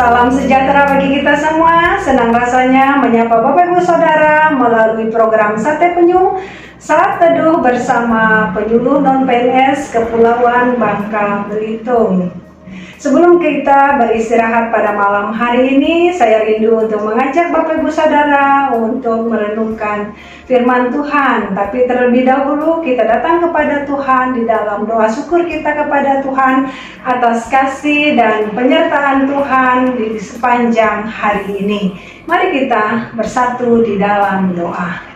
Salam sejahtera bagi kita semua. Senang rasanya menyapa Bapak Ibu Saudara melalui program Sate Penyu Saat Teduh bersama penyuluh non-PNS Kepulauan Bangka Belitung. Sebelum kita beristirahat pada malam hari ini, saya rindu untuk mengajak Bapak Ibu Saudara untuk merenungkan firman Tuhan. Tapi terlebih dahulu kita datang kepada Tuhan di dalam doa syukur kita kepada Tuhan atas kasih dan penyertaan Tuhan di sepanjang hari ini. Mari kita bersatu di dalam doa.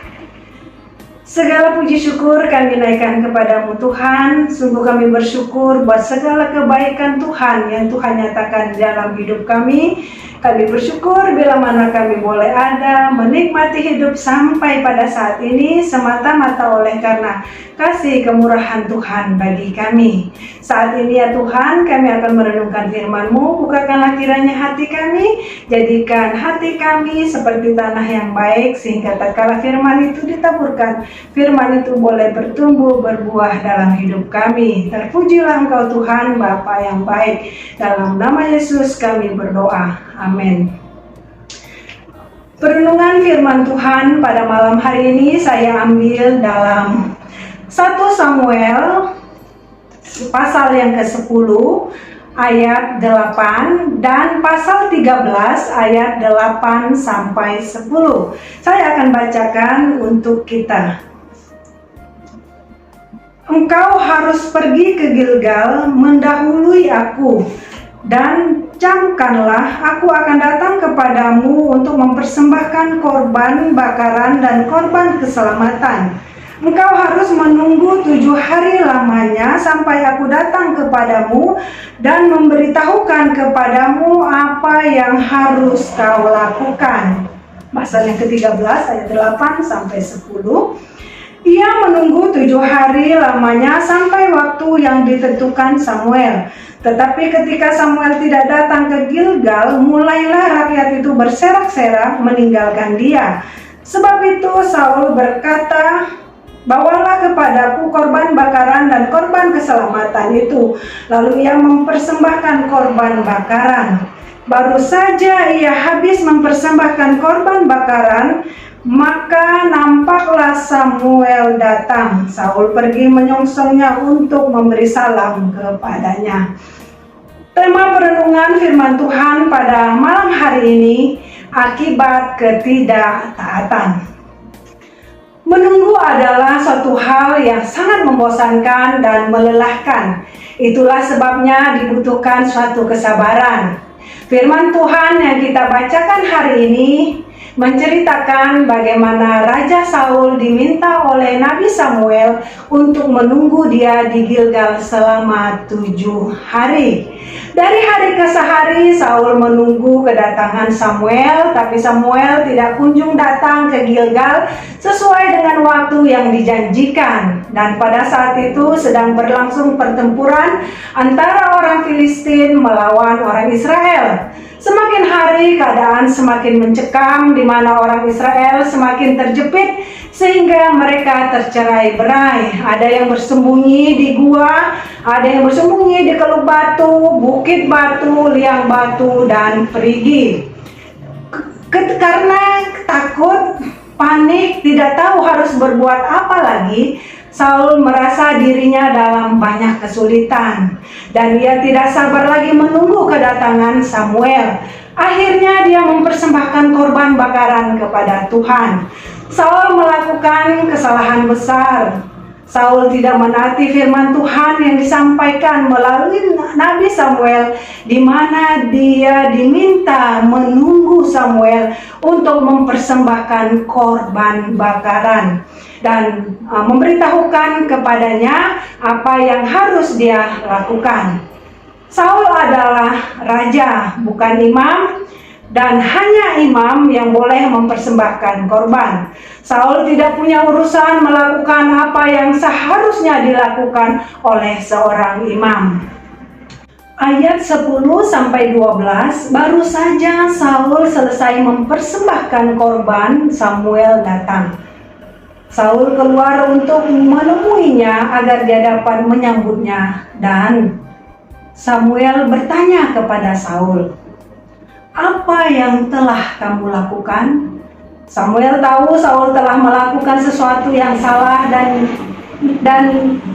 Segala puji syukur kami naikkan kepadamu Tuhan. Sungguh kami bersyukur buat segala kebaikan Tuhan yang Tuhan nyatakan dalam hidup kami. Kami bersyukur bila mana kami boleh ada menikmati hidup sampai pada saat ini semata-mata oleh karena kasih kemurahan Tuhan bagi kami. Saat ini ya Tuhan, kami akan merenungkan firman-Mu. Bukakanlah kiranya hati kami, jadikan hati kami seperti tanah yang baik, sehingga tatkala firman itu ditaburkan, firman itu boleh bertumbuh berbuah dalam hidup kami. Terpujilah Engkau Tuhan, Bapa yang baik. Dalam nama Yesus kami berdoa. Amin. Perenungan firman Tuhan pada malam hari ini saya ambil dalam 1 Samuel pasal yang ke-10 ayat 8 dan pasal 13 ayat 8 sampai 10. Saya akan bacakan untuk kita. Engkau harus pergi ke Gilgal mendahului aku, dan camkanlah aku akan datang kepadamu untuk mempersembahkan korban bakaran dan korban keselamatan. Engkau harus menunggu 7 hari lamanya sampai aku datang kepadamu dan memberitahukan kepadamu apa yang harus kau lakukan. Pasal yang ke-13 ayat 8 sampai 10. Ia menunggu 7 hari lamanya sampai waktu yang ditentukan Samuel. Tetapi ketika Samuel tidak datang ke Gilgal, mulailah rakyat itu berserak-serak meninggalkan dia. Sebab itu Saul berkata, bawalah kepadaku korban bakaran dan korban keselamatan itu. Lalu ia mempersembahkan korban bakaran. Baru saja ia habis mempersembahkan korban bakaran, maka nampaklah Samuel datang. Saul pergi menyongsongnya untuk memberi salam kepadanya. Tema perenungan firman Tuhan pada malam hari ini, akibat ketidaktaatan. Menunggu adalah suatu hal yang sangat membosankan dan melelahkan. Itulah sebabnya dibutuhkan suatu kesabaran. Firman Tuhan yang kita bacakan hari ini menceritakan bagaimana Raja Saul diminta oleh Nabi Samuel untuk menunggu dia di Gilgal selama 7 hari. Dari hari ke hari Saul menunggu kedatangan Samuel, tapi Samuel tidak kunjung datang ke Gilgal sesuai dengan waktu yang dijanjikan. Dan pada saat itu sedang berlangsung pertempuran antara orang Filistin melawan orang Israel. Semakin hari keadaan semakin mencekam, di mana orang Israel semakin terjepit sehingga mereka tercerai-berai. Ada yang bersembunyi di gua, ada yang bersembunyi di Keluk Batu, Bukit Batu, Liang Batu, dan Perigi. Karena takut, panik, tidak tahu harus berbuat apa lagi, Saul merasa dirinya dalam banyak kesulitan dan ia tidak sabar lagi menunggu kedatangan Samuel. Akhirnya dia mempersembahkan korban bakaran kepada Tuhan. Saul melakukan kesalahan besar. Saul tidak menaati firman Tuhan yang disampaikan melalui Nabi Samuel, di mana dia diminta menunggu Samuel untuk mempersembahkan korban bakaran dan memberitahukan kepadanya apa yang harus dia lakukan. Saul adalah raja, bukan imam, dan hanya imam yang boleh mempersembahkan korban. Saul tidak punya urusan melakukan apa yang seharusnya dilakukan oleh seorang imam. Ayat 10-12, baru saja Saul selesai mempersembahkan korban, Samuel datang. Saul keluar untuk menemuinya agar dia dapat menyambutnya, dan Samuel bertanya kepada Saul, apa yang telah kamu lakukan? Samuel tahu Saul telah melakukan sesuatu yang salah dan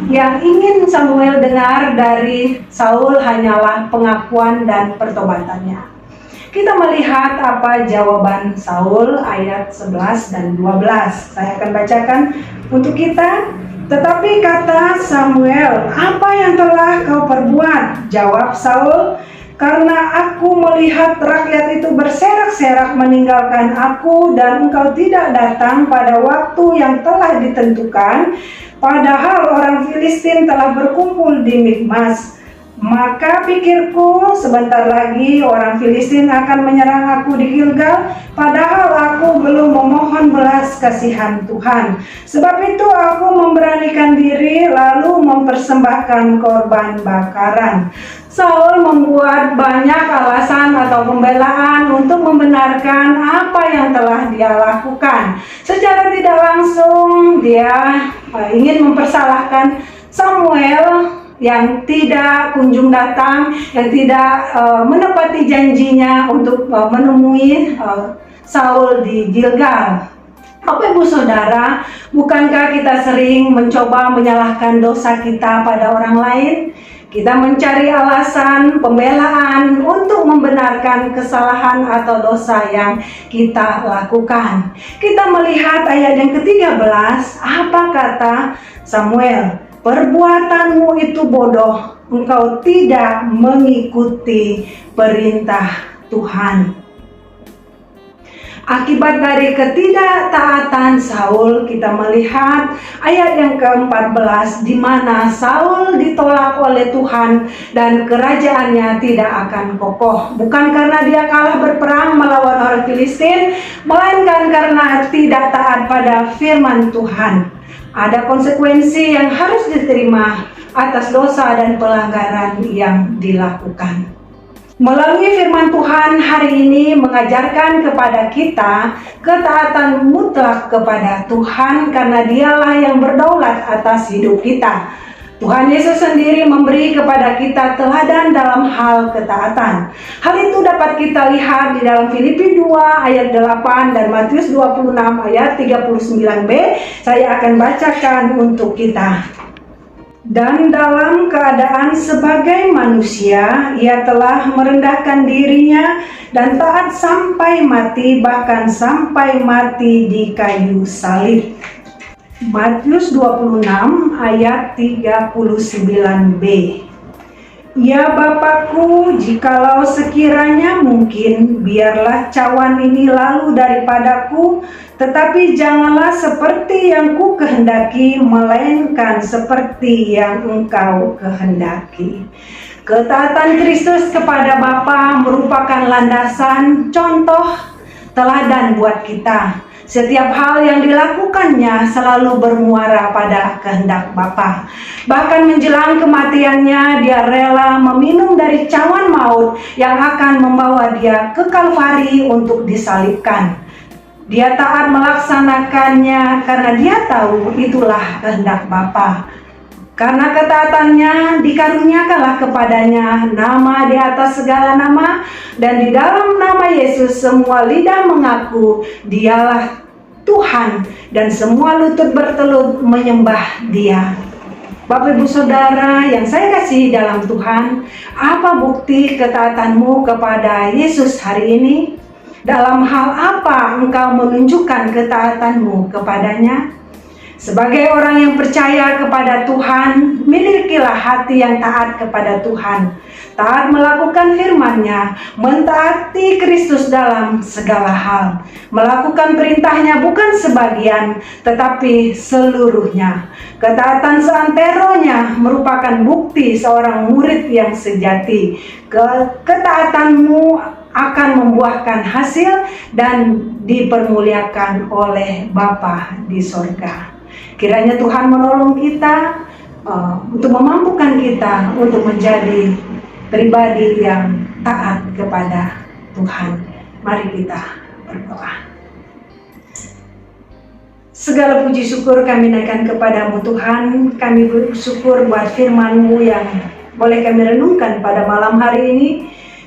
yang ingin Samuel dengar dari Saul hanyalah pengakuan dan pertobatannya. Kita melihat apa jawaban Saul ayat 11 dan 12. Saya akan bacakan untuk kita. Tetapi kata Samuel, "Apa yang telah kau perbuat?" Jawab Saul, "Karena aku melihat rakyat itu berserak-serak meninggalkan aku dan engkau tidak datang pada waktu yang telah ditentukan, padahal orang Filistin telah berkumpul di Mikmas. Maka pikirku, sebentar lagi orang Filistin akan menyerang aku di Gilgal, padahal aku belum memohon belas kasihan Tuhan. Sebab itu aku memberanikan diri lalu mempersembahkan korban bakaran." Saul membuat banyak alasan atau pembelaan untuk membenarkan apa yang telah dia lakukan. Secara tidak langsung dia ingin mempersalahkan Samuel yang tidak kunjung datang, yang tidak menepati janjinya untuk menemui Saul di Gilgal. Bapak Ibu Saudara, bukankah kita sering mencoba menyalahkan dosa kita pada orang lain? Kita mencari alasan, pembelaan untuk membenarkan kesalahan atau dosa yang kita lakukan. Kita melihat ayat yang ke-13, apa kata Samuel? "Perbuatanmu itu bodoh, engkau tidak mengikuti perintah Tuhan." Akibat dari ketidaktaatan Saul, kita melihat ayat yang ke-14 di mana Saul ditolak oleh Tuhan dan kerajaannya tidak akan kokoh. Bukan karena dia kalah berperang melawan orang Filistin, melainkan karena tidak taat pada firman Tuhan. Ada konsekuensi yang harus diterima atas dosa dan pelanggaran yang dilakukan. Melalui firman Tuhan hari ini mengajarkan kepada kita ketaatan mutlak kepada Tuhan karena Dialah yang berdaulat atas hidup kita. Tuhan Yesus sendiri memberi kepada kita teladan dalam hal ketaatan. Hal itu dapat kita lihat di dalam Filipi 2 ayat 8 dan Matius 26 ayat 39b. Saya akan bacakan untuk kita. "Dan dalam keadaan sebagai manusia, ia telah merendahkan dirinya dan taat sampai mati, bahkan sampai mati di kayu salib." Matius 26 ayat 39b. "Ya Bapakku, jikalau sekiranya mungkin, biarlah cawan ini lalu daripadaku, tetapi janganlah seperti yang ku kehendaki, melainkan seperti yang Engkau kehendaki." Ketaatan Kristus kepada Bapa merupakan landasan, contoh, teladan buat kita. Setiap hal yang dilakukannya selalu bermuara pada kehendak Bapa. Bahkan menjelang kematiannya, dia rela meminum dari cawan maut yang akan membawa dia ke Kalvari untuk disalibkan. Dia taat melaksanakannya karena dia tahu itulah kehendak Bapa. Karena ketaatannya dikaruniakanlah kepadanya nama di atas segala nama, dan di dalam nama Yesus semua lidah mengaku Dialah Tuhan dan semua lutut bertelut menyembah Dia. Bapak Ibu Saudara yang saya kasih dalam Tuhan, apa bukti ketaatanmu kepada Yesus hari ini? Dalam hal apa engkau menunjukkan ketaatanmu kepadanya? Sebagai orang yang percaya kepada Tuhan, milikilah hati yang taat kepada Tuhan. Taat melakukan firman-Nya, mentaati Kristus dalam segala hal. Melakukan perintahnya bukan sebagian, tetapi seluruhnya. Ketaatan seanteronya merupakan bukti seorang murid yang sejati. Ketaatanmu akan membuahkan hasil dan dipermuliakan oleh Bapa di sorga. Kiranya Tuhan menolong kita untuk memampukan kita untuk menjadi pribadi yang taat kepada Tuhan. Mari kita berdoa. Segala puji syukur kami naikkan kepadamu Tuhan. Kami bersyukur buat firman-Mu yang boleh kami renungkan pada malam hari ini.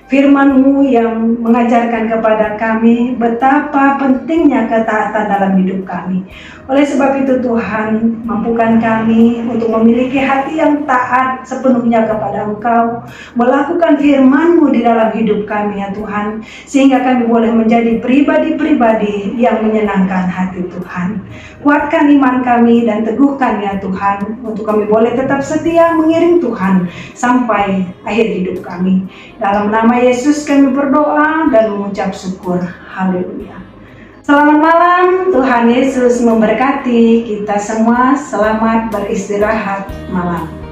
Firman-Mu yang mengajarkan kepada kami betapa pentingnya ketaatan dalam hidup kami. Oleh sebab itu Tuhan, mampukan kami untuk memiliki hati yang taat sepenuhnya kepada Engkau, melakukan firman-Mu di dalam hidup kami ya Tuhan, sehingga kami boleh menjadi pribadi-pribadi yang menyenangkan hati Tuhan. Kuatkan iman kami dan teguhkan ya Tuhan, untuk kami boleh tetap setia mengiring Tuhan sampai akhir hidup kami. Dalam nama Yesus kami berdoa dan mengucap syukur. Haleluya. Selamat malam, Tuhan Yesus memberkati kita semua. Selamat beristirahat malam.